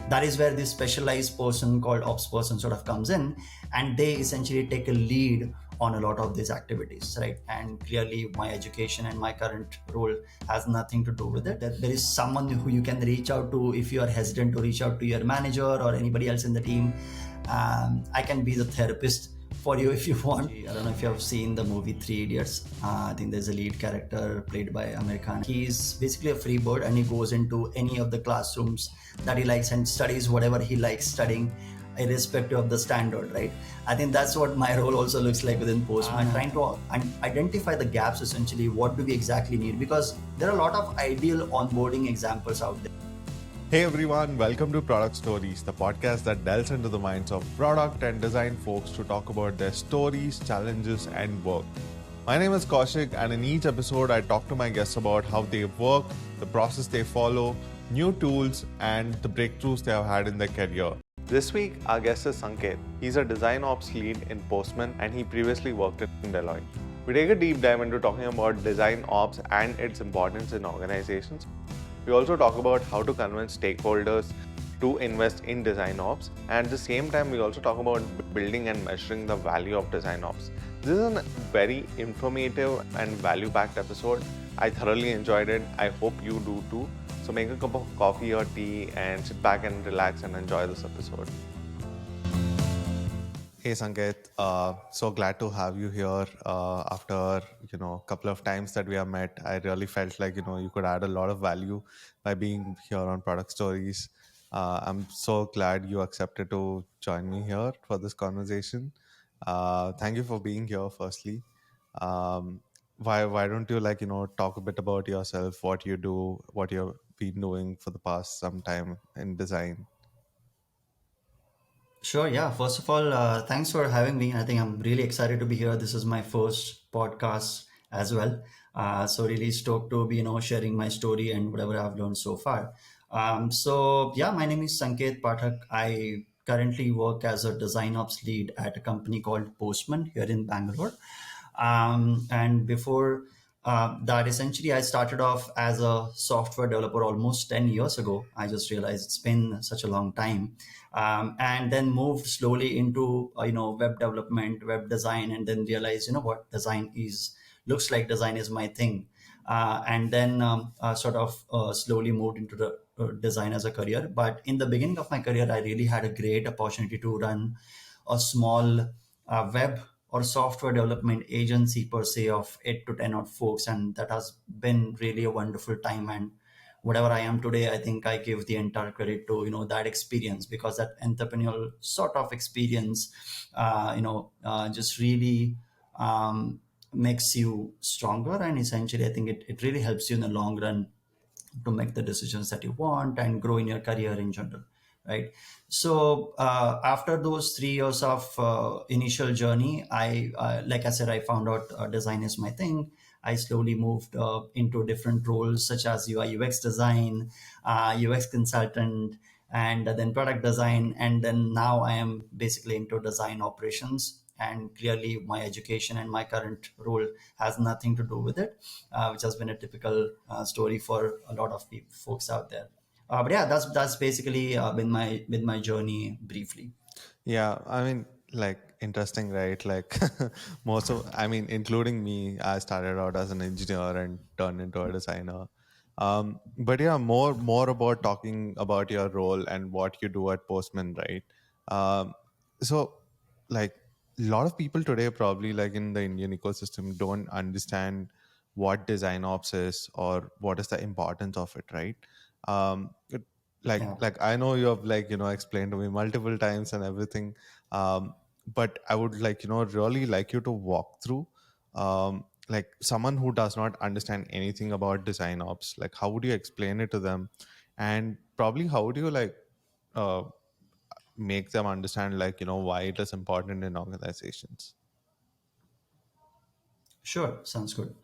that is where this specialized person called ops person sort of comes in, and they essentially take a lead on a lot of these activities, right? And clearly my education and my current role has nothing to do with it. That there is someone who you can reach out to if you are hesitant to reach out to your manager or anybody else in the team. I can be the therapist for you if you want. I don't know if you have seen the movie Three Idiots. I think there's a lead character played by Amir Khan. He's basically a free bird, and he goes into any of the classrooms that he likes and studies whatever he likes studying, irrespective of the standard, right? I think that's what my role also looks like within Postman, trying to identify the gaps, essentially. What do we exactly need? Because there are a lot of ideal onboarding examples out there. Hey everyone, welcome to Product Stories, the podcast that delves into the minds of product and design folks to talk about their stories, challenges, and work. My name is Kaushik, and in each episode, I talk to my guests about how they work, the process they follow, new tools, and the breakthroughs they have had in their career. This week, our guest is Sanketh. He's a DesignOps lead in Postman, and he previously worked in Deloitte. We take a deep dive into talking about DesignOps and its importance in organizations. We also talk about how to convince stakeholders to invest in DesignOps, and at the same time we also talk about building and measuring the value of DesignOps. This is a very informative and value-packed episode. I thoroughly enjoyed it. I hope you do too. So make a cup of coffee or tea and sit back and relax and enjoy this episode. Hey Sanket, so glad to have you here. After a couple of times that we have met, I really felt like you could add a lot of value by being here on Product Stories. I'm so glad you accepted to join me here for this conversation. Thank you for being here. Firstly, why don't you talk a bit about yourself, what you do, what you've been doing for the past some time in design? Sure. Yeah. First of all, thanks for having me. I think I'm really excited to be here. This is my first podcast as well. So really stoked to be, sharing my story and whatever I've learned so far. So yeah, my name is Sanket Pathak. I currently work as a design ops lead at a company called Postman here in Bangalore. And before that, essentially, I started off as a software developer almost 10 years ago. I just realized it's been such a long time. And then moved slowly into, web development, web design, and then realized, what design is, looks like design is my thing. And then sort of slowly moved into the design as a career. But in the beginning of my career, I really had a great opportunity to run a small web or software development agency per se of 8 to 10 odd folks, and that has been really a wonderful time. And whatever I am today, I think I give the entire credit to that experience, because that entrepreneurial sort of experience just really makes you stronger, and essentially I think it really helps you in the long run to make the decisions that you want and grow in your career in general, right? So after those 3 years of initial journey, I like I said, I found out design is my thing. I slowly moved into different roles such as UI UX design, UX consultant, and then product design, and then now I am basically into design operations. And clearly my education and my current role has nothing to do with it, which has been a typical story for a lot of folks out there. But yeah, that's basically been my journey briefly. Yeah, I mean, like interesting, right? Like including me, I started out as an engineer and turned into a designer. But yeah, more about talking about your role and what you do at Postman, right? Um, so, like, a lot of people today, probably like in the Indian ecosystem, don't understand what design ops is or what is the importance of it, right? Um, like Yeah. like I know you have explained to me multiple times and everything, um, but I would really like you to walk through, like someone who does not understand anything about design ops, like how would you explain it to them, and probably how would you uh, make them understand why it is important in organizations. Sure, sounds good.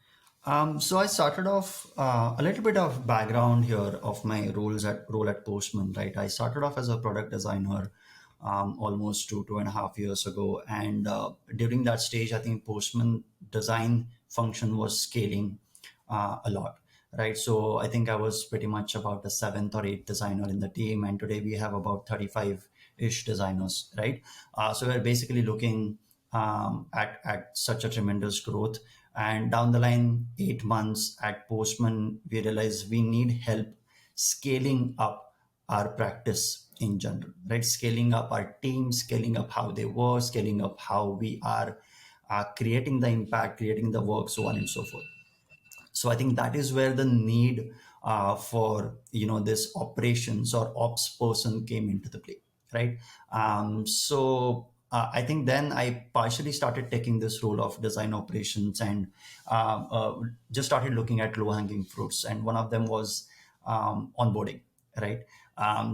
So I started off a little bit of background here of my role at Postman. Right, I started off as a product designer almost 2.5 years ago, and during that stage, I think Postman design function was scaling a lot. right? So I think I was pretty much about the seventh or eighth designer in the team, and today we have about 35-ish designers, right? So we're basically looking at such a tremendous growth. And down the line, 8 months at Postman, we realized we need help scaling up our practice in general, right? Scaling up our team, scaling up how they work, scaling up how we are creating the impact, creating the work, so on and so forth. So I think that is where the need for this operations or ops person came into the play, right? I think then I partially started taking this role of design operations, and just started looking at low hanging fruits, and one of them was onboarding, right?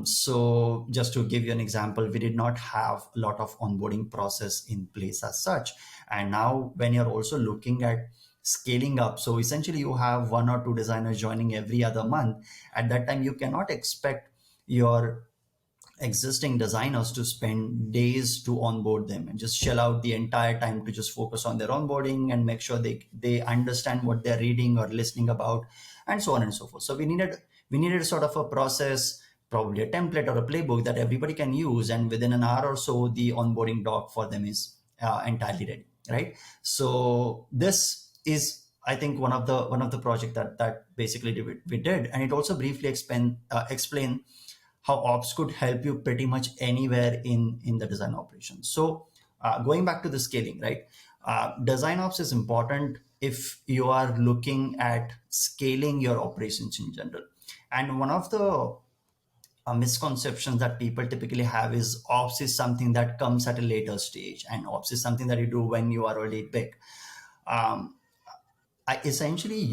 So just to give you an example, we did not have a lot of onboarding process in place as such. And now when you're also looking at scaling up, so essentially you have one or two designers joining every other month. At that time, you cannot expect your existing designers to spend days to onboard them and just shell out the entire time to just focus on their onboarding and make sure they understand what they're reading or listening about, and so on and so forth. So we needed sort of a process, probably a template or a playbook that everybody can use, and within an hour or so the onboarding doc for them is entirely ready, right? So this is, I think, one of the project that basically we did, and it also briefly explain how ops could help you pretty much anywhere in the design operation. So going back to the scaling, right? Design ops is important if you are looking at scaling your operations in general. And one of the misconceptions that people typically have is ops is something that comes at a later stage, and ops is something that you do when you are already big. Um, Essentially,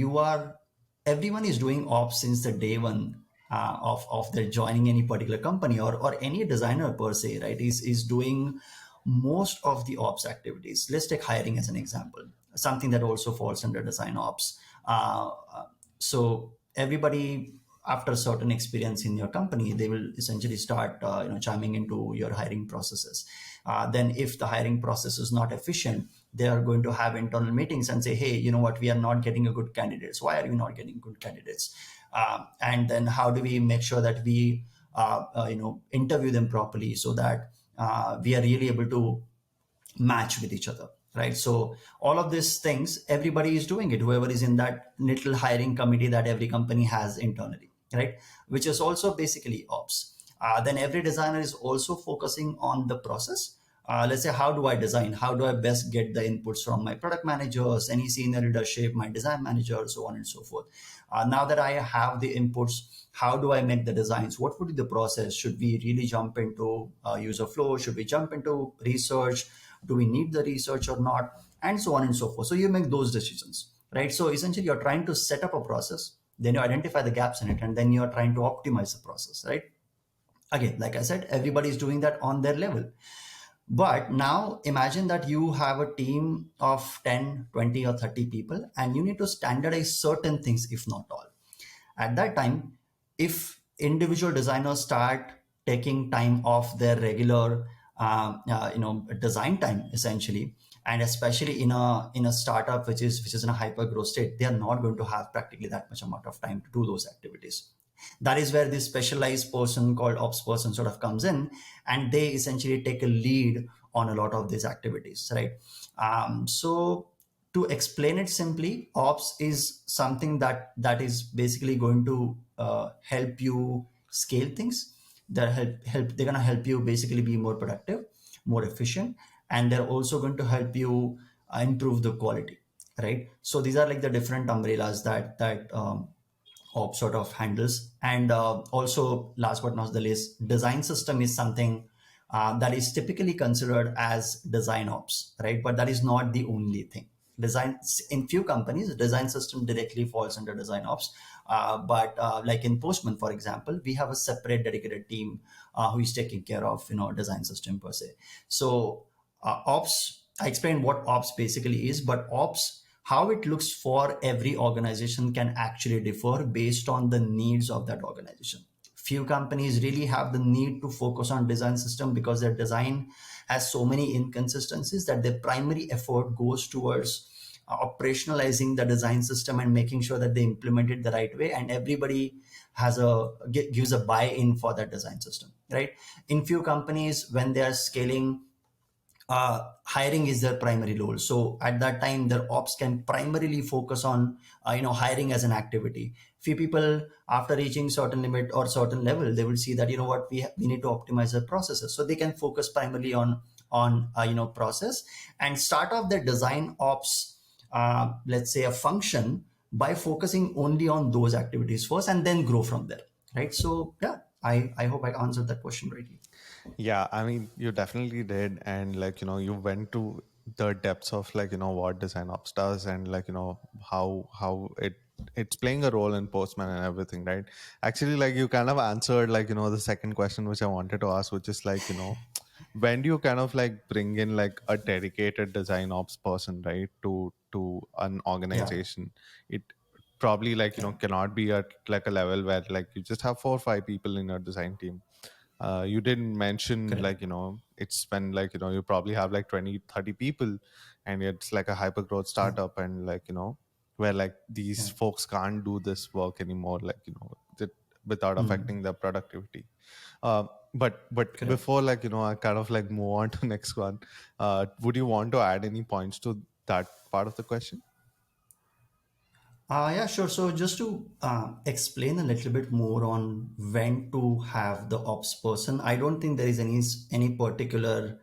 everyone is doing ops since the day one of their joining any particular company, or any designer per se, right? Is doing most of the ops activities. Let's take hiring as an example, something that also falls under design ops. So everybody, after a certain experience in your company, they will essentially start chiming into your hiring processes. Then if the hiring process is not efficient, they are going to have internal meetings and say, hey, you know what, we are not getting a good candidates. Why are we not getting good candidates? And then how do we make sure that we interview them properly, so that we are really able to match with each other, right? So all of these things, everybody is doing it, whoever is in that little hiring committee that every company has internally, right? Which is also basically ops. Then every designer is also focusing on the process. Let's say, how do I design, how do I best get the inputs from my product managers, any senior leadership, my design manager, so on and so forth. Now that I have the inputs, how do I make the designs? What would be the process? Should we really jump into user flow? Should we jump into research? Do we need the research or not? And so on and so forth. So you make those decisions, right? So essentially, you're trying to set up a process, then you identify the gaps in it, and then you're trying to optimize the process, right? Again, like I said, everybody's doing that on their level. But now imagine that you have a team of 10, 20, or 30 people, and you need to standardize certain things, if not all. At that time, if individual designers start taking time off their regular design time, essentially, and especially in a startup which is in a hyper growth state, they are not going to have practically that much amount of time to do those activities. That is where this specialized person called ops person sort of comes in, and they essentially take a lead on a lot of these activities, right? So to explain it simply, ops is something that is basically going to help you scale things. They're going to help you basically be more productive, more efficient, and they're also going to help you improve the quality, right? So these are like the different umbrellas that ops sort of handles. And also, last but not the least, design system is something that is typically considered as design ops, right? But that is not the only thing. Design, in few companies, design system directly falls under design ops. But like in Postman, for example, we have a separate dedicated team who is taking care of design system per se. So ops, I explained what ops basically is, but ops, how it looks for every organization, can actually differ based on the needs of that organization. Few companies really have the need to focus on design system because their design has so many inconsistencies that their primary effort goes towards operationalizing the design system and making sure that they implement it the right way, and everybody gives a buy-in for that design system, right? In few companies, when they are scaling, hiring is their primary role. So at that time, their ops can primarily focus on hiring as an activity. Few people, after reaching certain limit or certain level, they will see that what we need to optimize the processes. So they can focus primarily on process, and start off their design ops, let's say a function, by focusing only on those activities first, and then grow from there, right? So yeah, I hope I answered that question rightly. Yeah, I mean, you definitely did. And you went to the depths of what design ops does, and how it's playing a role in Postman and everything, right? Actually, you kind of answered the second question which I wanted to ask, which is when do you kind of bring in a dedicated design ops person, right, to an Yeah, organization? It probably yeah, cannot be at a level where you just have 4 or 5 people in your design team. You didn't mention correct. it's when you probably have 20, 30 people, and it's like a hyper growth Yeah, startup, and where these yeah, folks can't do this work anymore, without affecting their productivity. But correct. before I kind of move on to next one, would you want to add any points to that part of the question? Yeah, sure. So just to explain a little bit more on when to have the ops person, I don't think there is any particular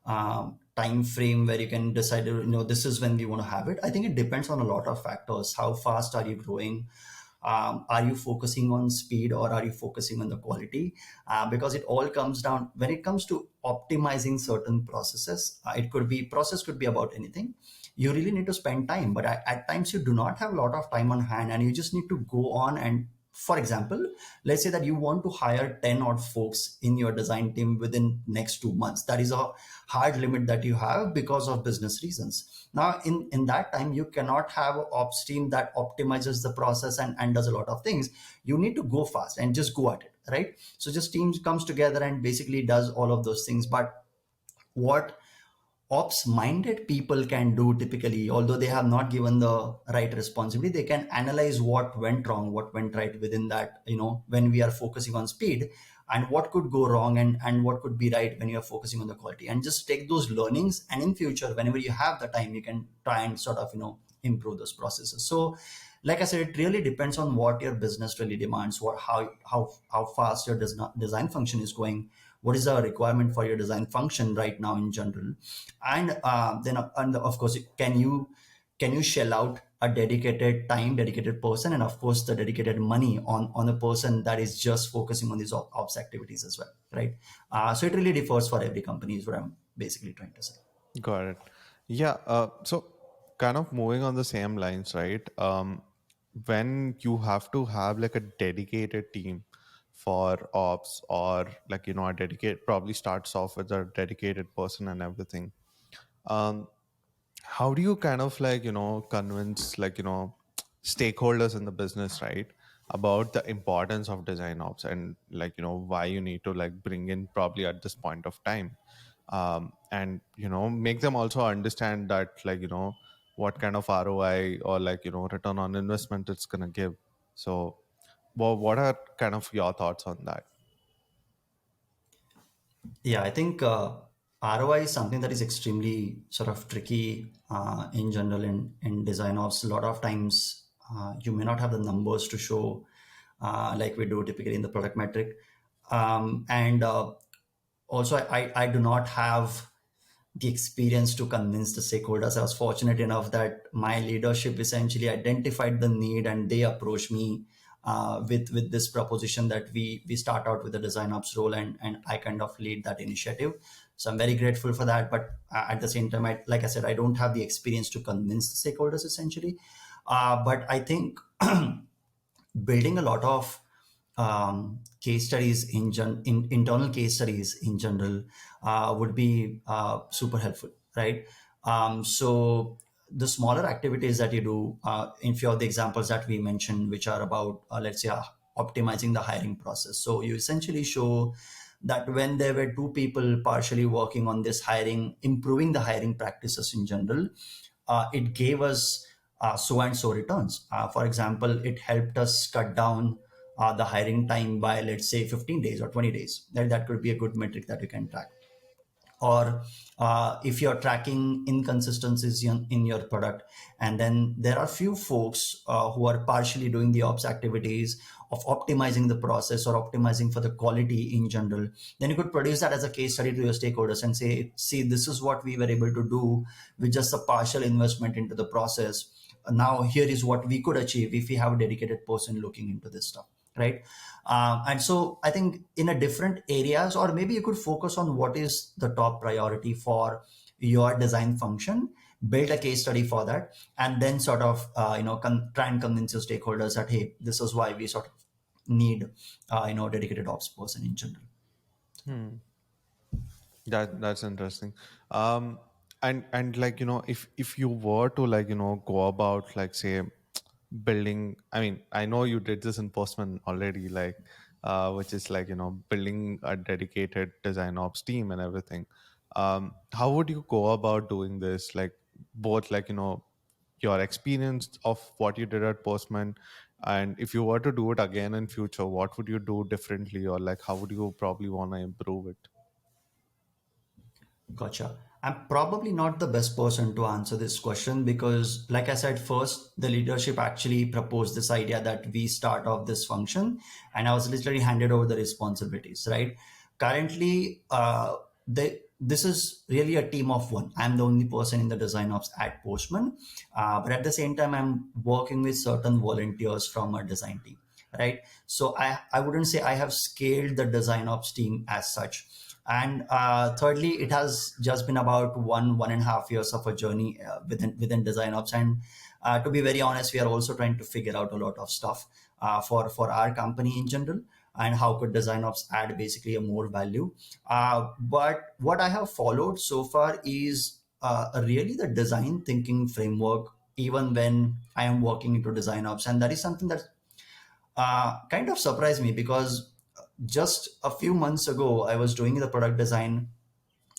time frame where you can decide, this is when we want to have it. I think it depends on a lot of factors. How fast are you growing? Are you focusing on speed, or are you focusing on the quality? Because it all comes down, when it comes to optimizing certain processes, process could be about anything. You really need to spend time, but at times you do not have a lot of time on hand, and you just need to go on and, for example, let's say that you want to hire 10 odd folks in your design team within next 2 months. That is a hard limit that you have because of business reasons. Now in that time, you cannot have an ops team that optimizes the process and does a lot of things. You need to go fast and just go at it, right? So just teams comes together and basically does all of those things. But what ops minded people can do typically, although they have not given the right responsibility, they can analyze what went wrong, what went right within that, when we are focusing on speed, and what could go wrong, and what could be right when you are focusing on the quality, and just take those learnings, and in future, whenever you have the time, you can try and sort of improve those processes. So like I said, it really depends on what your business really demands, what how fast your design function is going, what is the requirement for your design function right now in general, and then and of course, can you shell out a dedicated time, dedicated person, and of course the dedicated money on a person that is just focusing on these ops activities as well, right? So it really differs for every company is what I'm basically trying to say. Got it. Yeah. So, kind of moving on the same lines, right? When you have to have a dedicated team for ops, or a dedicated, probably starts off with a dedicated person and everything. Um, how do you kind of convince stakeholders in the business, right, about the importance of design ops, and why you need to bring in probably at this point of time, and make them also understand that what kind of ROI, or return on investment it's gonna give. So what are kind of your thoughts on that? Yeah, I think ROI is something that is extremely sort of tricky in general in design ops. A lot of times you may not have the numbers to show like we do typically in the product metric. And Also, I do not have the experience to convince the stakeholders. I was fortunate enough that my leadership essentially identified the need, and they approached me with this proposition that we start out with a design ops role, and I kind of lead that initiative. So I'm very grateful for that. But at the same time, like I said, I don't have the experience to convince the stakeholders essentially. But I think building a lot of case studies in internal case studies in general would be super helpful, right? So the smaller activities that you do, in few of the examples that we mentioned, which are about let's say optimizing the hiring process. So you essentially show that when there were two people partially working on this hiring, improving the hiring practices in general, it gave us so and so returns. For example, it helped us cut down the hiring time by, let's say, 15 days or 20 days. That could be a good metric that you can track. Or if you're tracking inconsistencies in your product, and then there are few folks who are partially doing the ops activities of optimizing the process or optimizing for the quality in general, then you could produce that as a case study to your stakeholders and say, see, this is what we were able to do with just a partial investment into the process. Now here is what we could achieve if we have a dedicated person looking into this stuff, right? And so I think in a different areas, or maybe you could focus on what is the top priority for your design function, build a case study for that, and then sort of try and convince your stakeholders that, hey, this is why we sort of need dedicated ops person in general. Hmm. That's interesting. Um, and like if you were to like go about like say building. I mean, I know you did this in Postman already, like which is like building a dedicated design ops team and everything. How would you go about doing this? Like both like your experience of what you did at Postman, and if you were to do it again in future, what would you do differently, or like how would you probably want to improve it? Gotcha. I'm probably not the best person to answer this question because, like I said, first, the leadership actually proposed this idea that we start off this function, and I was literally handed over the responsibilities, right? Currently, this is really a team of one. I'm the only person in the design ops at Postman, but at the same time, I'm working with certain volunteers from our design team, right? So I wouldn't say I have scaled the design ops team as such. And thirdly, it has just been about 1.5 years of a journey within design ops. And to be very honest, we are also trying to figure out a lot of stuff for our company in general, and how could design ops add basically a more value. But what I have followed so far is really the design thinking framework, even when I am working into design ops. And that is something that kind of surprised me because just a few months ago, I was doing the product design,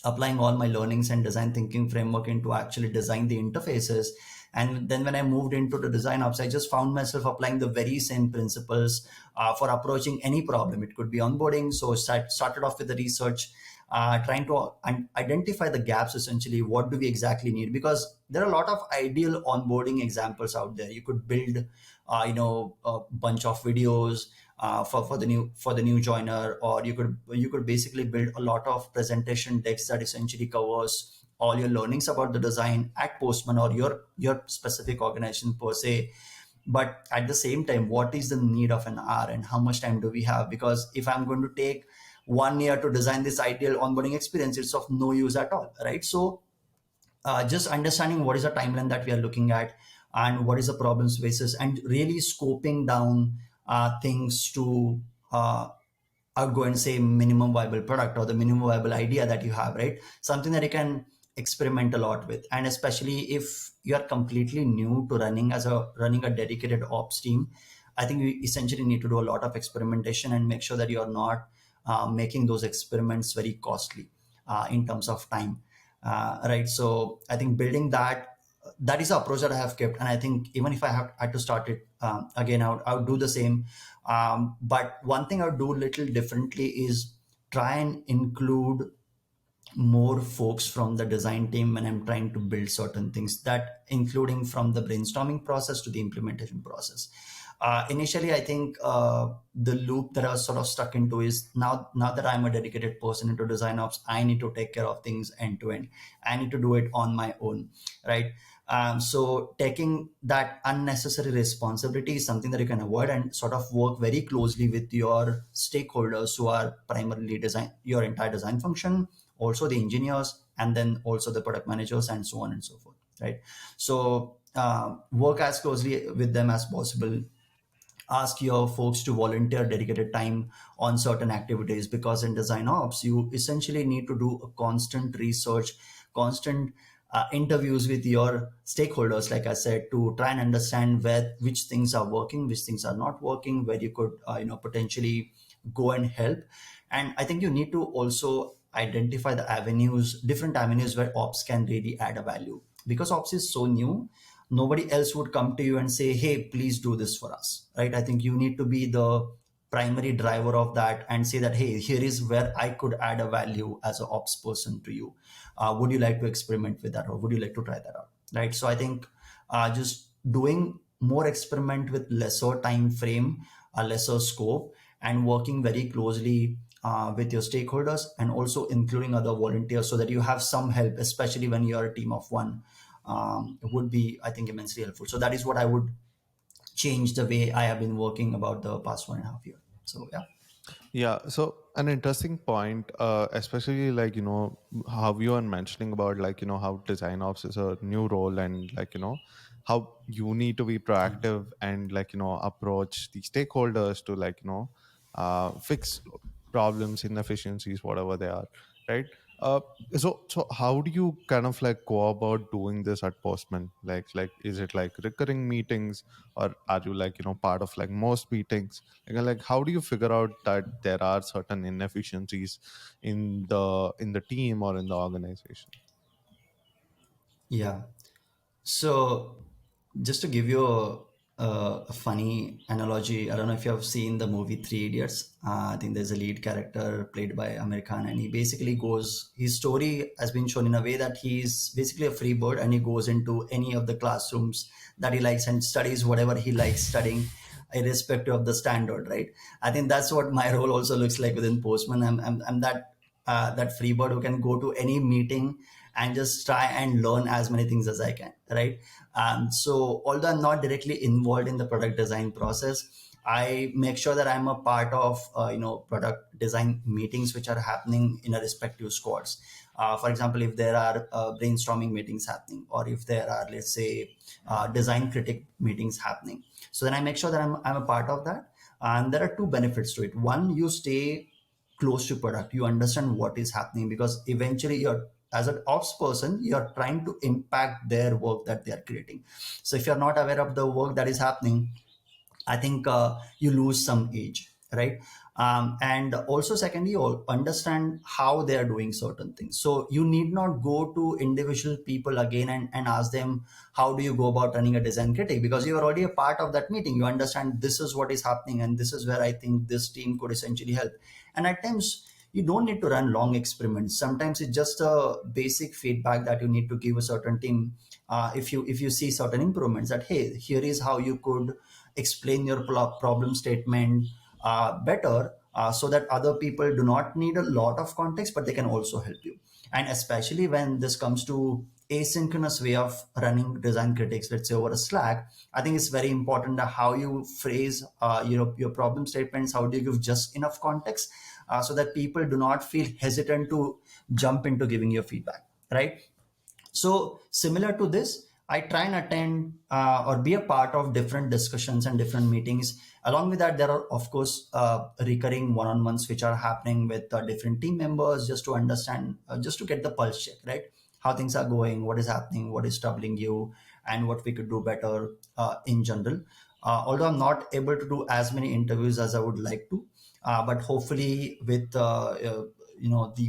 applying all my learnings and design thinking framework into actually design the interfaces. And then when I moved into the design ops, I just found myself applying the very same principles for approaching any problem. It could be onboarding. So started off with the research, trying to identify the gaps, essentially. What do we exactly need? Because there are a lot of ideal onboarding examples out there. You could build, a bunch of videos for the new joiner, or you could basically build a lot of presentation decks that essentially covers all your learnings about the design at Postman or your specific organization per se. But at the same time, what is the need of an hour and how much time do we have? Because if I'm going to take 1 year to design this ideal onboarding experience, it's of no use at all, right? So just understanding what is the timeline that we are looking at, and what is the problem spaces, and really scoping down things to I would go and say minimum viable product or the minimum viable idea that you have, right? Something that you can experiment a lot with. And especially if you are completely new to running a dedicated ops team, I think you essentially need to do a lot of experimentation and make sure that you are not making those experiments very costly in terms of time. Right. So I think building that is the approach that I have kept. And I think even if I have had to start it again, I would do the same. But one thing I would do a little differently is try and include more folks from the design team when I'm trying to build certain things, that including from the brainstorming process to the implementation process. Initially, I think the loop that I was sort of stuck into is now that I'm a dedicated person into design ops, I need to take care of things end to end. I need to do it on my own, right? So taking that unnecessary responsibility is something that you can avoid, and sort of work very closely with your stakeholders who are primarily design your entire design function, also the engineers, and then also the product managers, and so on and so forth, right? So work as closely with them as possible. Ask your folks to volunteer dedicated time on certain activities, because in design ops you essentially need to do a constant research, constant interviews with your stakeholders, like I said, to try and understand which things are working, which things are not working, where you could potentially go and help. And I think you need to also identify the avenues, different avenues where ops can really add a value. because ops is so new, nobody else would come to you and say, hey, please do this for us, right? I think you need to be the primary driver of that and say that, hey, here is where I could add a value as an ops person to you. Would you like to experiment with that, or would you like to try that out, right? So I think just doing more experiment with lesser time frame, a lesser scope, and working very closely with your stakeholders, and also including other volunteers so that you have some help, especially when you're a team of one, would be, I think, immensely helpful. So that is what I would change the way I have been working about the past 1.5 years. So yeah. Yeah, so an interesting point, especially like, how you are mentioning about like, how design ops is a new role, and like, how you need to be proactive and like, approach the stakeholders to like, fix problems, inefficiencies, whatever they are, right? Uh, so how do you kind of like go about doing this at Postman? Is it like recurring meetings, or are you like, part of like most meetings? Like how do you figure out that there are certain inefficiencies in the team or in the organization? Yeah. So, just to give you a funny analogy, I don't know if you have seen the movie Three Idiots. I think there's a lead character played by Amir Khan, and he basically goes. His story has been shown in a way that he's basically a free bird, and he goes into any of the classrooms that he likes and studies whatever he likes studying, irrespective of the standard. Right? I think that's what my role also looks like within Postman. I'm that free bird who can go to any meeting and just try and learn as many things as I can, right? So although I'm not directly involved in the product design process, I make sure that I'm a part of product design meetings which are happening in a respective squads. For example, if there are brainstorming meetings happening, or if there are, let's say, design critic meetings happening, so then I make sure that I'm a part of that. And there are two benefits to it. One, you stay close to product, you understand what is happening, because eventually you're, as an ops person, you're trying to impact their work that they are creating. So if you're not aware of the work that is happening, I think you lose some age, right? And also, secondly, you understand how they are doing certain things. So you need not go to individual people again and ask them, how do you go about running a design critic? Because you are already a part of that meeting. You understand this is what is happening, and this is where I think this team could essentially help. And at times, you don't need to run long experiments. Sometimes it's just a basic feedback that you need to give a certain team. If you see certain improvements, that hey, here is how you could explain your problem statement better, so that other people do not need a lot of context, but they can also help you. And especially when this comes to asynchronous way of running design critics, let's say over a Slack, I think it's very important that how you phrase your problem statements. How do you give just enough context, so that people do not feel hesitant to jump into giving your feedback, right? So similar to this, I try and attend or be a part of different discussions and different meetings. Along with that, there are of course recurring one-on-ones which are happening with different team members, just to understand, just to get the pulse check, right? How things are going, what is happening, what is troubling you, and what we could do better in general. Although I'm not able to do as many interviews as I would like to, but hopefully with the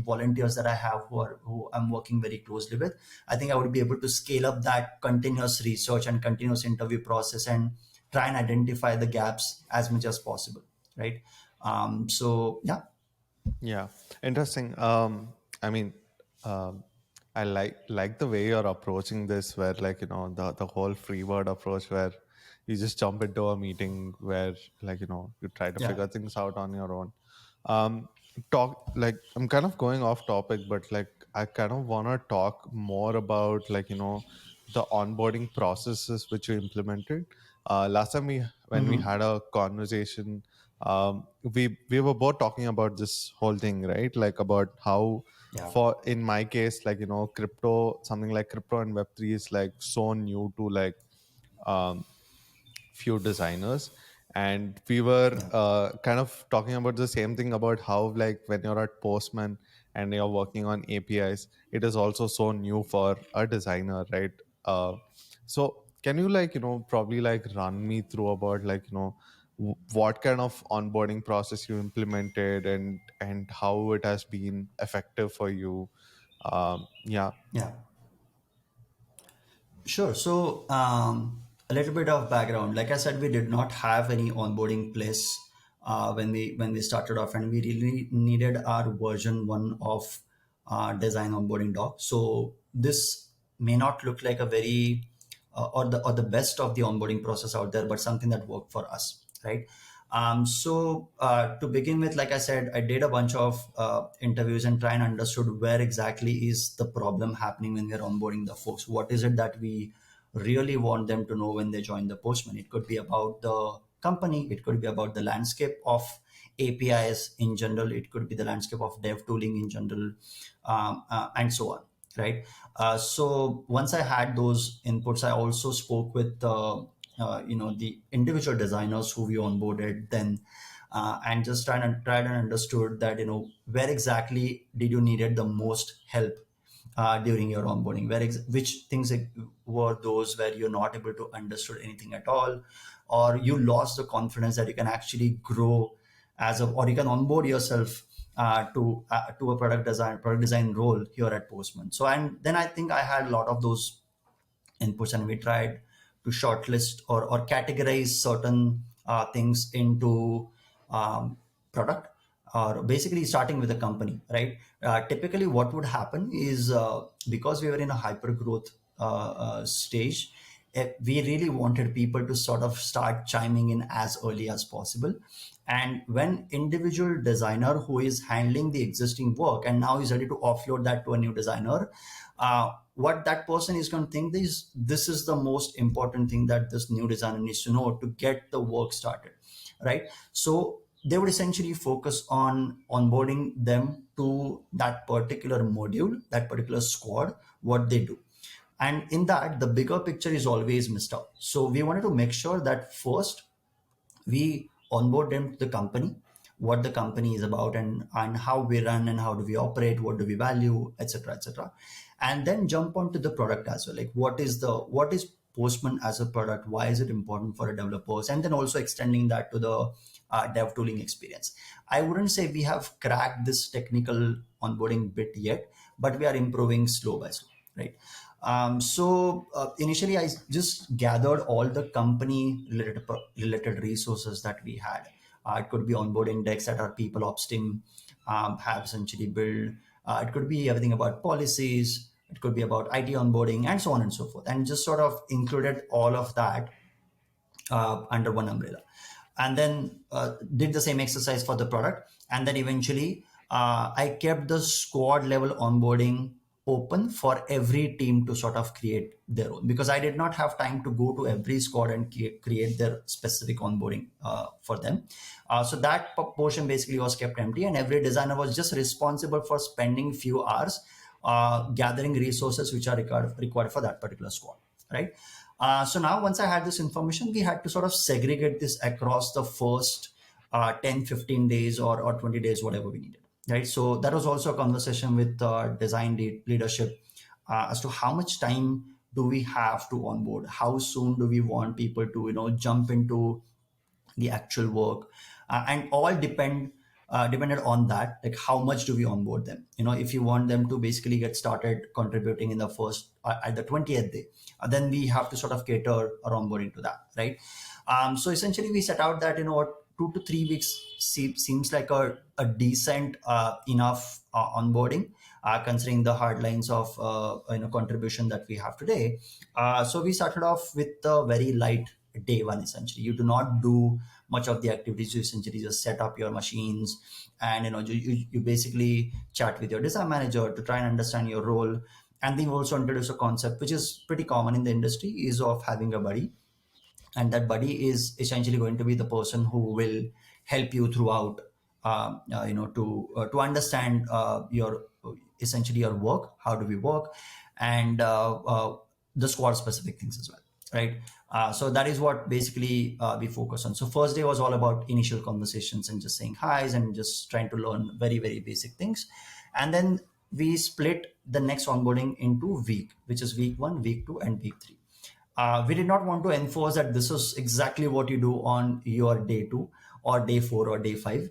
volunteers that I have, who I'm working very closely with, I think I would be able to scale up that continuous research and continuous interview process, and try and identify the gaps as much as possible, right? So yeah. Yeah, interesting. I mean, um, I like the way you're approaching this, where like the whole free word approach, where you just jump into a meeting where like you try to Yeah. figure things out on your own. Um, talk like I'm kind of going off topic, but like I kind of want to talk more about like the onboarding processes which you implemented. Last time we when we Hmm. had a conversation, we were both talking about this whole thing, right? Like about how, Yeah. for in my case, like crypto, something like crypto and Web3 is like so new to like um, few designers, and we were Yeah. kind of talking about the same thing about how like when you're at Postman and you're working on APIs, it is also so new for a designer, right? So can you like probably like run me through about like what kind of onboarding process you implemented, and how it has been effective for you? Yeah. Yeah. Sure. So, a little bit of background. Like I said, we did not have any onboarding place when we started off, and we really needed our version one of design onboarding doc. So this may not look like a very or the best of the onboarding process out there, but something that worked for us, right? So to begin with, like I said, I did a bunch of interviews and try and understood where exactly is the problem happening when we're onboarding the folks. What is it that we really want them to know when they join the Postman? It could be about the company. It could be about the landscape of APIs in general. It could be the landscape of dev tooling in general, and so on. Right. So once I had those inputs, I also spoke with the individual designers who we onboarded then, and just tried and understood that where exactly did you needed the most help during your onboarding, which things were those where you're not able to understood anything at all, or you lost the confidence that you can actually grow or you can onboard yourself to a product design role here at Postman. So, and then I think I had a lot of those inputs, and we tried to shortlist or categorize certain things into product, or basically starting with the company, right? Typically what would happen is, because we were in a hyper growth stage, we really wanted people to sort of start chiming in as early as possible. And when individual designer who is handling the existing work and now is ready to offload that to a new designer, what that person is going to think is this is the most important thing that this new designer needs to know to get the work started, right? So they would essentially focus on onboarding them to that particular module, that particular squad, what they do. And in that, the bigger picture is always missed out. So we wanted to make sure that first we onboard them to the company, what the company is about, and how we run and how do we operate, what do we value, etc., etc. And then jump onto the product as well, like what is Postman as a product, why is it important for a developers, and then also extending that to the dev tooling experience. I wouldn't say we have cracked this technical onboarding bit yet, but we are improving slow by slow, right? So initially, I just gathered all the company related resources that we had. It could be onboarding decks that our people ops team have essentially built. It could be everything about policies. It could be about IT onboarding and so on and so forth. And just sort of included all of that under one umbrella, and then did the same exercise for the product. And then eventually I kept the squad level onboarding open for every team to sort of create their own, because I did not have time to go to every squad and create their specific onboarding for them. So that portion basically was kept empty, and every designer was just responsible for spending few hours gathering resources which are required for that particular squad, right? So now once I had this information, we had to sort of segregate this across the first 10, 15 days or 20 days, whatever we needed, right? So that was also a conversation with design leadership as to how much time do we have to onboard, how soon do we want people to jump into the actual work, and all depended on that, like how much do we onboard them. If you want them to basically get started contributing in the first at the 20th day, then we have to sort of cater our onboarding to that, right? So essentially we set out that 2 to 3 weeks seems like a decent enough onboarding, considering the hard lines of contribution that we have today. So we started off with a very light day one. Essentially, you do not do much of the activities. You essentially just set up your machines, and you basically chat with your design manager to try and understand your role. And then also introduce a concept which is pretty common in the industry, is of having a buddy, and that buddy is essentially going to be the person who will help you throughout, to understand your essentially your work, how do we work, and the squad specific things as well, right? So that is what basically we focus on. So first day was all about initial conversations and just saying hi's and just trying to learn very very basic things. And then we split the next onboarding into week, which is week 1, week 2, and week 3. We did not want to enforce that this is exactly what you do on your day 2 or day 4 or day 5.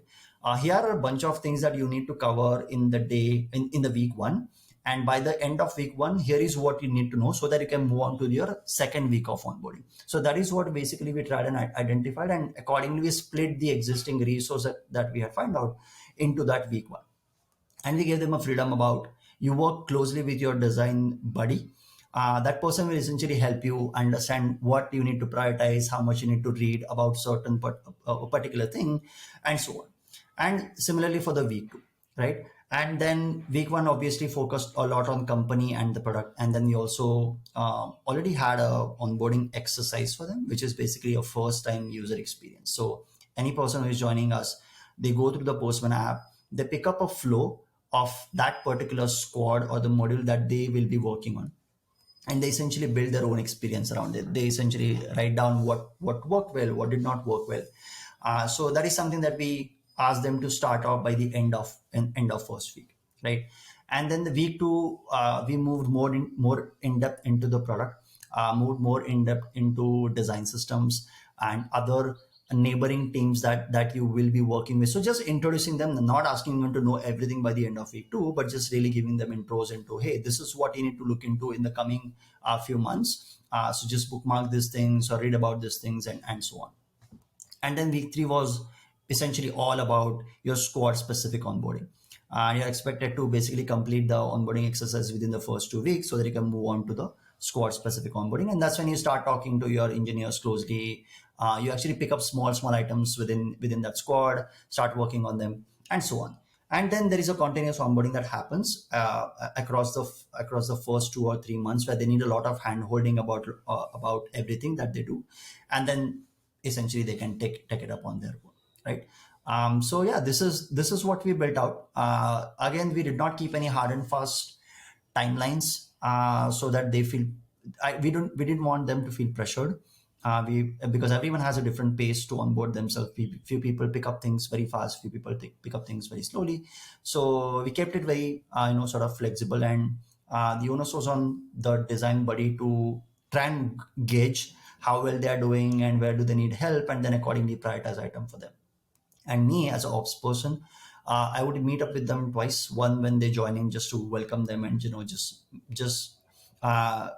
Here are a bunch of things that you need to cover in the day in the week 1, and by the end of week one, here is what you need to know so that you can move on to your second week of onboarding. So that is what basically we tried and identified, and accordingly we split the existing resource that we had found out into that week one. And we gave them a freedom about, you work closely with your design buddy. That person will essentially help you understand what you need to prioritize, how much you need to read about certain particular thing, and so on. And similarly for the week two, right? And then week one obviously focused a lot on company and the product, and then we also already had a onboarding exercise for them, which is basically a first time user experience. So any person who is joining us, they go through the Postman app, they pick up a flow of that particular squad or the module that they will be working on, and they essentially build their own experience around it. They essentially write down what worked well, what did not work well. So that is something that we ask them to start off by the end of first week, right? And then the week two, we moved more in depth into the product, moved more in depth into design systems and other neighboring teams that you will be working with. So just introducing them, not asking them to know everything by the end of week two, but just really giving them intros into, hey, this is what you need to look into in the coming few months. So just bookmark these things or read about these things, and so on. And then week three was essentially all about your squad specific onboarding. You're expected to basically complete the onboarding exercise within the first 2 weeks so that you can move on to the squad specific onboarding. And that's when you start talking to your engineers closely. You actually pick up small items within that squad, start working on them, and so on. And then there is a continuous onboarding that happens across the first 2 or 3 months, where they need a lot of hand holding about everything that they do, and then essentially they can take it up on their own, right? So yeah, this is what we built out. Again, we did not keep any hard and fast timelines, so that they feel, we didn't want them to feel pressured. We Because everyone has a different pace to onboard themselves. Few people pick up things very fast, few people pick up things very slowly. So we kept it very sort of flexible, and the onus was on the design buddy to try and gauge how well they are doing and where do they need help, and then accordingly prioritize item for them. And me as an ops person, I would meet up with them twice, one when they join in, just to welcome them, and just uh,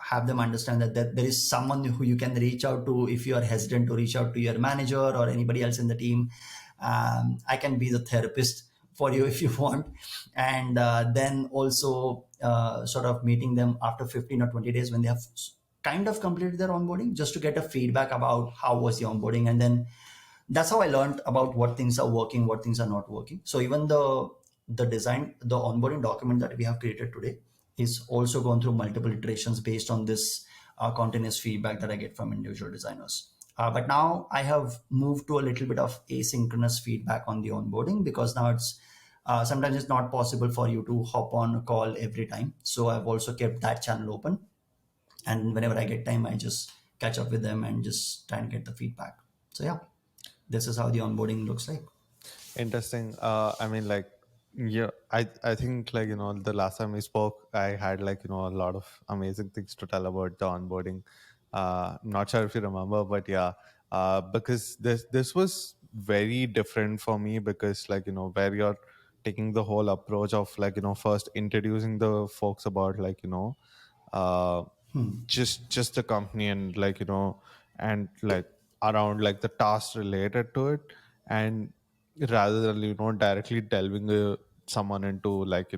have them understand that there is someone who you can reach out to if you are hesitant to reach out to your manager or anybody else in the team. I can be the therapist for you if you want. And then also sort of meeting them after 15 or 20 days when they have kind of completed their onboarding, just to get a feedback about how was the onboarding. And then that's how I learned about what things are working, what things are not working. So even the onboarding document that we have created today is also gone through multiple iterations based on this continuous feedback that I get from individual designers. But now I have moved to a little bit of asynchronous feedback on the onboarding, because now it's sometimes it's not possible for you to hop on a call every time. So I've also kept that channel open, and whenever I get time, I just catch up with them and just try and get the feedback. So yeah, this is how the onboarding looks like. Interesting. I mean, like, yeah, I think, like, the last time we spoke, I had, like, a lot of amazing things to tell about the onboarding. Not sure if you remember, but yeah, because this was very different for me, because, like, where you're taking the whole approach of, like, first introducing the folks about, like, uh, just the company, and, like, and, like, around, like, the tasks related to it, and rather than, directly delving someone into, like,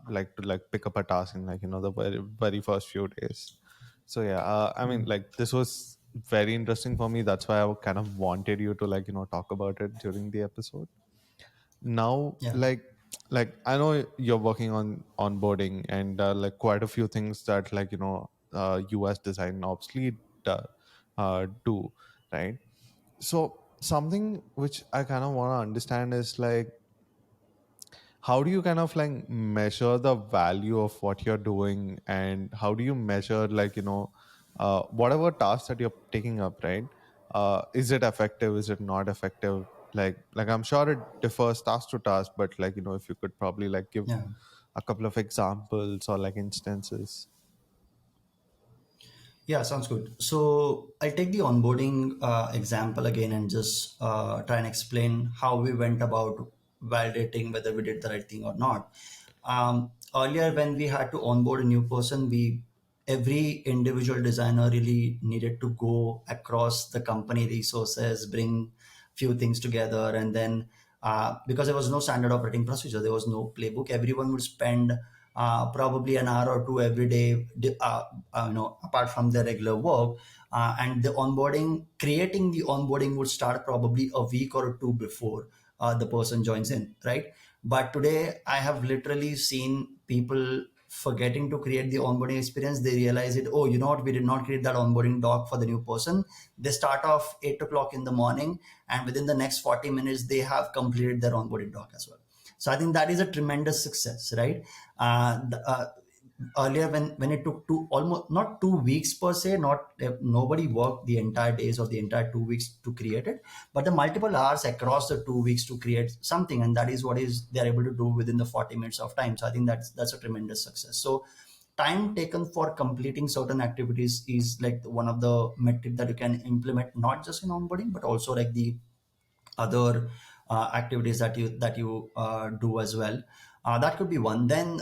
like, to, like, pick up a task in, like, the very first few days. So yeah, I mean, like, this was very interesting for me. That's why I kind of wanted you to, like, talk about it during the episode. Now, Yeah. like, I know you're working on onboarding, and like, quite a few things that, like, us design ops lead do, right? So something which I kind of want to understand is, like, how do you kind of, like, measure the value of what you're doing, and how do you measure, like, whatever task that you're taking up, right? Is it effective, is it not effective? Like, I'm sure it differs task to task, but, like, if you could probably, like, give Yeah. a couple of examples or, like, instances. Yeah, sounds good. So I'll take the onboarding example again and just try and explain how we went about validating whether we did the right thing or not. earlier when we had to onboard a new person, we every individual designer really needed to go across the company resources, bring few things together, and then because there was no standard operating procedure, there was no playbook. Everyone would spend probably an hour or two every day, apart from their regular work, and the onboarding, creating the onboarding would start probably a week or two before the person joins in, right? But today, I have literally seen people forgetting to create the onboarding experience. They realize it, oh, you know what, we did not create that onboarding doc for the new person. They start off 8 o'clock in the morning, and within the next 40 minutes, they have completed their onboarding doc as well. So I think that is a tremendous success, right? Earlier, when it took two, almost not 2 weeks per se, not nobody worked the entire days or the entire 2 weeks to create it, but the multiple hours across the 2 weeks to create something, and that is what is they're able to do within the 40 minutes of time. So I think that's a tremendous success. So time taken for completing certain activities is like one of the metric that you can implement, not just in onboarding but also like the other activities that you do as well. That could be one. Then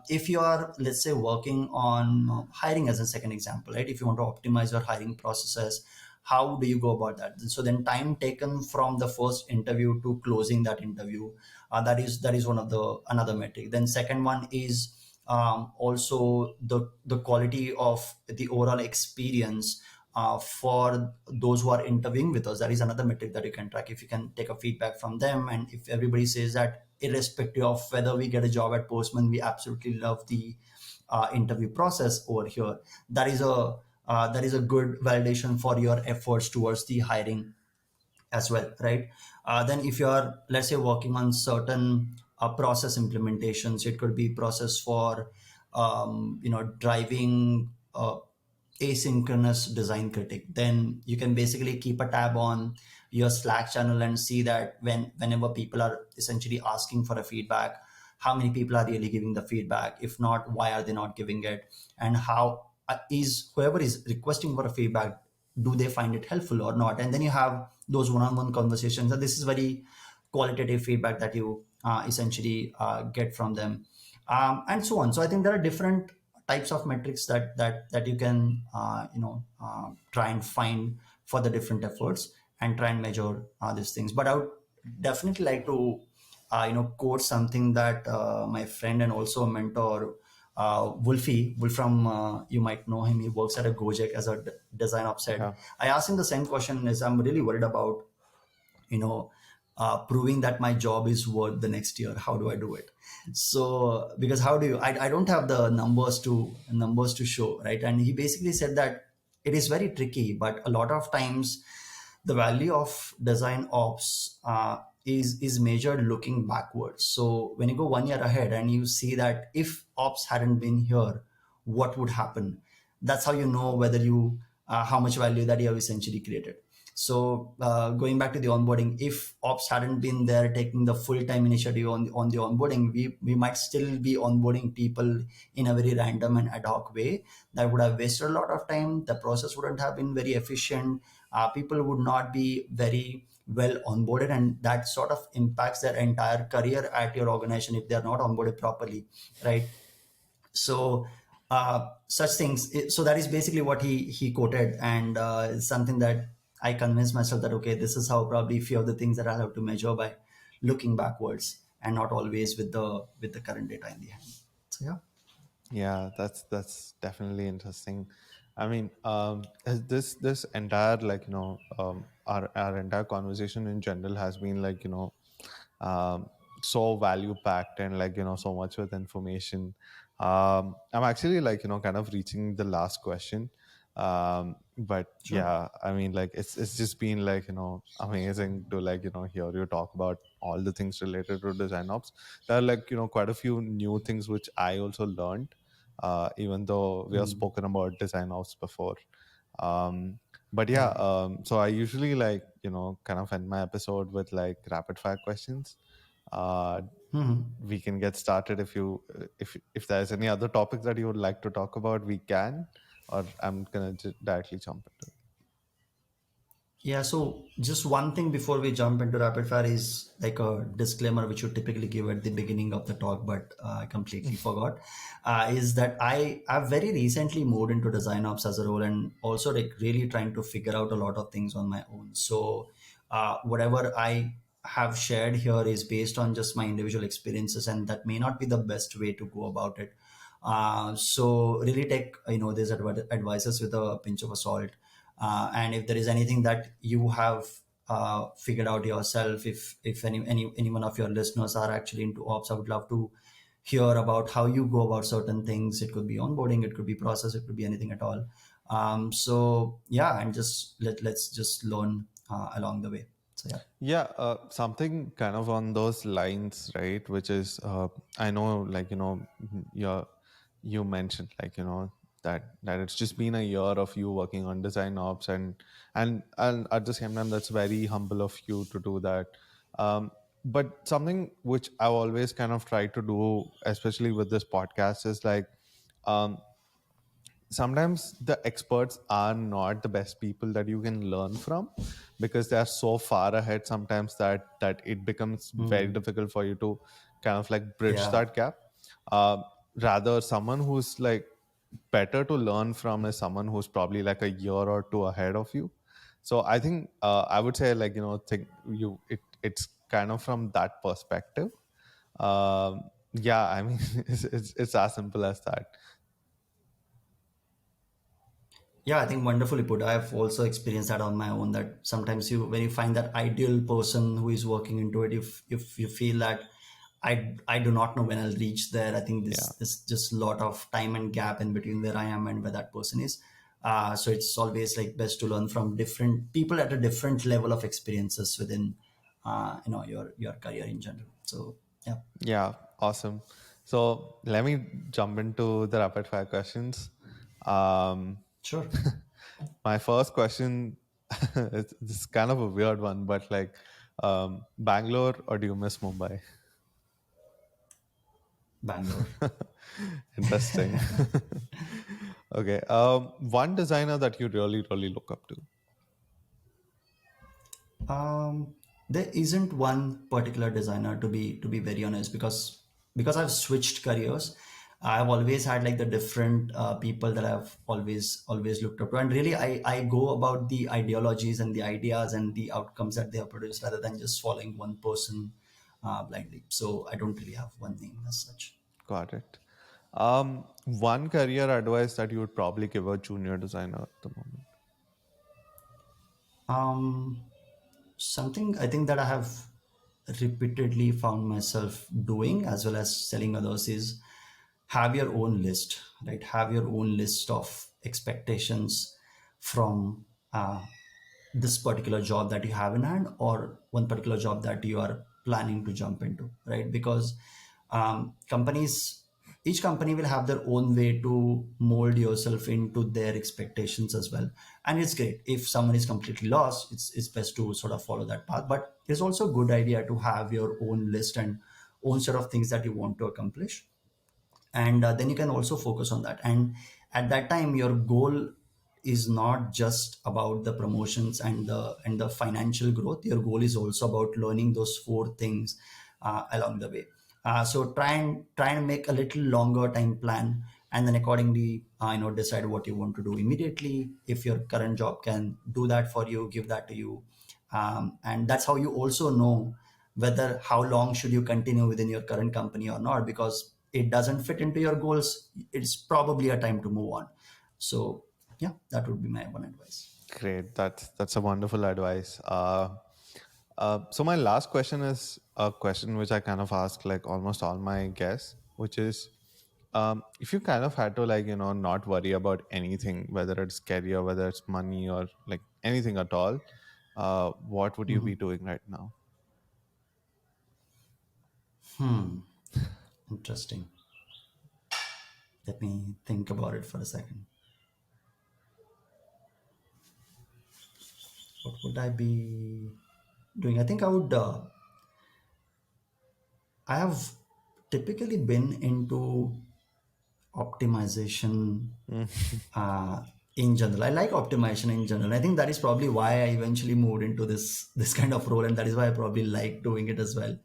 if you are, let's say, working on hiring as a second example, right? If you want to optimize your hiring processes, how do you go about that? So then time taken from the first interview to closing that interview, that is one of the another metric. Then second one is also the quality of the overall experience for those who are interviewing with us. That is another metric that you can track. If you can take a feedback from them, and if everybody says that irrespective of whether we get a job at Postman, we absolutely love the interview process over here, that is a good validation for your efforts towards the hiring as well, right? Then if you're, let's say, working on certain process implementations, it could be process for driving asynchronous design critic. Then you can basically keep a tab on your Slack channel and see that whenever people are essentially asking for a feedback, how many people are really giving the feedback? If not, why are they not giving it? And how is whoever is requesting for a feedback, do they find it helpful or not? And then you have those one-on-one conversations, and this is very qualitative feedback that you essentially get from them, and so on. So I think there are different types of metrics that you can try and find for the different efforts and try and measure these things. But I would definitely like to quote something that my friend and also a mentor, Wolfram, you might know him. He works at a Gojek as a design ops head. Yeah. I asked him the same question: is I'm really worried about you know proving that my job is worth the next year. How do I do it? So because how do you, I don't have the numbers to show, right? And he basically said that it is very tricky, but a lot of times the value of design ops is measured looking backwards. So when you go 1 year ahead and you see that if ops hadn't been here, what would happen? That's how you know whether you how much value that you have essentially created. So going back to the onboarding, if ops hadn't been there taking the full-time initiative on the onboarding, we might still be onboarding people in a very random and ad hoc way that would have wasted a lot of time. The process wouldn't have been very efficient. People would not be very well onboarded, and that sort of impacts their entire career at your organization if they are not onboarded properly, right? So such things, so that is basically what he quoted, and it's something that I convinced myself that okay, this is how probably few of the things that I have to measure by looking backwards and not always with the current data in the hand. So yeah. Yeah, that's definitely interesting. I mean, this entire, like, our entire conversation in general has been, like, so value packed, and, like, so much with information. I'm actually, like, kind of reaching the last question. But Sure. yeah, I mean, like, it's just been, like, amazing to, like, hear you talk about all the things related to design ops. There are, like, quite a few new things which I also learned, even though we have Hmm. spoken about design ops before. Um, but yeah, Right. so I usually, like, kind of end my episode with, like, rapid fire questions. Uh, Hmm. we can get started. If there's any other topics that you would like to talk about, we can, or I'm gonna directly jump into it. Yeah, so just one thing before we jump into rapid fire is like a disclaimer which you typically give at the beginning of the talk, but I completely forgot. Is that I've very recently moved into design ops as a role and also like really trying to figure out a lot of things on my own. So whatever I have shared here is based on just my individual experiences, and that may not be the best way to go about it. So really take these advices with a pinch of salt. And if there is anything that you have figured out yourself, if any one of your listeners are actually into ops, I would love to hear about how you go about certain things. It could be onboarding, it could be process, it could be anything at all. So yeah, and just let's just learn along the way. So yeah. Yeah, something kind of on those lines, right? Which is, I know, like you mentioned, like that it's just been a year of you working on design ops, and at the same time, that's very humble of you to do that. Um, but something which I've always kind of tried to do, especially with this podcast, is like, um, sometimes the experts are not the best people that you can learn from, because they are so far ahead sometimes that it becomes very Hmm. difficult for you to kind of like bridge Yeah. that gap. uh, Rather, someone who's like better to learn from is someone who's probably like a year or two ahead of you. So I think, I would say, like, think you it's kind of from that perspective. Yeah, I mean, it's as simple as that. Yeah, I think wonderfully put. I've also experienced that on my own. That sometimes when you find that ideal person who is working into it, if you feel that I do not know when I'll reach there. I think Yeah. this just a lot of time and gap in between where I am and where that person is. So it's always like best to learn from different people at a different level of experiences within your career in general. So yeah, Yeah, awesome. So let me jump into the rapid fire questions. Um, sure. my first question is kind of a weird one, but like, Bangalore or do you miss Mumbai? Bangalore. Interesting. Okay. One designer that you really, really look up to. Um, there isn't one particular designer to be very honest, because I've switched careers. I've always had like the different people that I've always looked up to, and really I go about the ideologies and the ideas and the outcomes that they have produced rather than just following one person blindly. So I don't really have one name as such. Got it. One career advice that you would probably give a junior designer at the moment. Um, Something I think that I have repeatedly found myself doing as well as selling others is have your own list, right? Have your own list of expectations from this particular job that you have in hand or one particular job that you are planning to jump into, right? Because companies, each company will have their own way to mold yourself into their expectations as well. And it's great if someone is completely lost, it's best to sort of follow that path. But it's also a good idea to have your own list and own set of things that you want to accomplish, and then you can also focus on that. And at that time your goal is not just about the promotions and the financial growth. Your goal is also about learning those four things along the way. So try and make a little longer time plan, and then accordingly decide what you want to do immediately. If your current job can do that for you, give that to you. And that's how you also know whether how long should you continue within your current company or not, because it doesn't fit into your goals, it's probably a time to move on. So yeah, that would be my one advice. Great. That's a wonderful advice. So my last question is a question which I kind of ask like almost all my guests, which is, if you kind of had to, like, not worry about anything, whether it's career, whether it's money, or like anything at all, what would you be doing right now? Interesting. Let me think about it for a second. What would I be doing? I think I have typically been into optimization in general. I like optimization in general. I think that is probably why I eventually moved into this kind of role, and that is why I probably like doing it as well.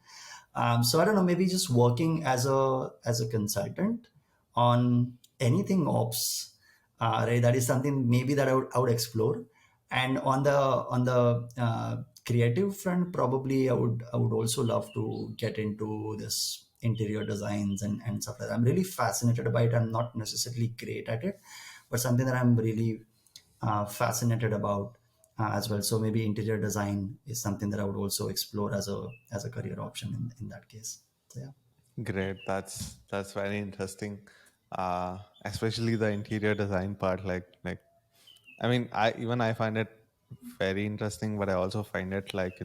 So I don't know, maybe just working as a consultant on anything ops, right? That is something maybe that I would explore. And on the creative front, probably I would also love to get into this interior designs and stuff like that. I'm really fascinated by it. I'm not necessarily great at it, but something that I'm really fascinated about as well. So maybe interior design is something that I would also explore as a career option in that case. So yeah. Great. That's very interesting. Especially the interior design part. Like I mean, I find it very interesting, but I also find it like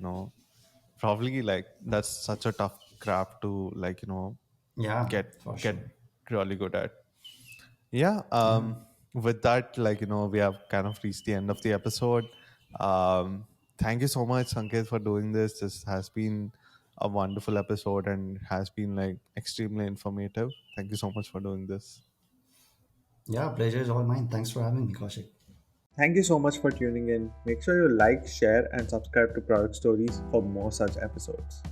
probably like that's such a tough craft to Yeah, get for get sure. really good at. Yeah. Yeah. With that, we have kind of reached the end of the episode. Thank you so much, Sanketh, for doing this. This has been a wonderful episode and has been like extremely informative. Thank you so much for doing this. Yeah, pleasure is all mine. Thanks for having me, Kaushik. Thank you so much for tuning in. Make sure you like, share, and subscribe to Product Stories for more such episodes.